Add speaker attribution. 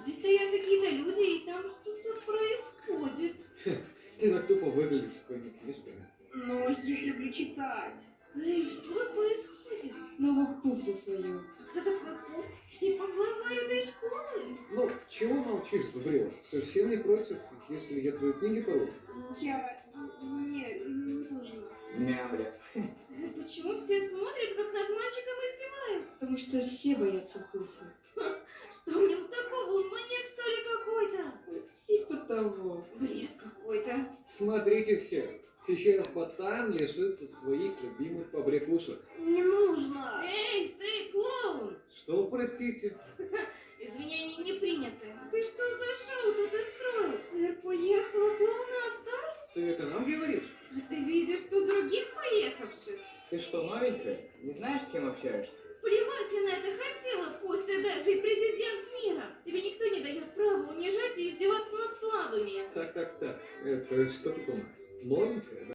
Speaker 1: Здесь стоят какие-то люди, и там что-то происходит.
Speaker 2: Ты так тупо выглядишь своими книжками.
Speaker 1: Но я люблю читать. Эй, что тут происходит? Новохов за свое. Кто такой Пух? Типа глава этой школы?
Speaker 2: Ну, чего молчишь, забрел? Совсем не против, если я твои книги порву?
Speaker 1: Я... не нужно.
Speaker 2: Мямля.
Speaker 1: Почему все смотрят, как над мальчиком издеваются?
Speaker 3: Потому что все боятся Пуфа.
Speaker 1: Что в нем такого? Он маньяк, что ли, какой-то?
Speaker 3: Типа того.
Speaker 1: Бред какой-то.
Speaker 2: Смотрите все, сейчас ботан лишится своих любимых побрякушек.
Speaker 1: Не нужно. Эй, ты клоун!
Speaker 2: Что, простите?
Speaker 1: Извинения не приняты. Ты что за шоу тут устроил? Цирк уехал, а клоуна оставил?
Speaker 2: Ты это нам говоришь?
Speaker 1: А ты видишь тут других поехавших?
Speaker 4: Ты что, новенькая? Не знаешь, с кем общаешься?
Speaker 1: Плевать я на это хотела, пусть ты даже и президент мира. Тебе никто не дает права унижать и издеваться над слабыми.
Speaker 2: Так. Это что тут у нас? Новенькая, да?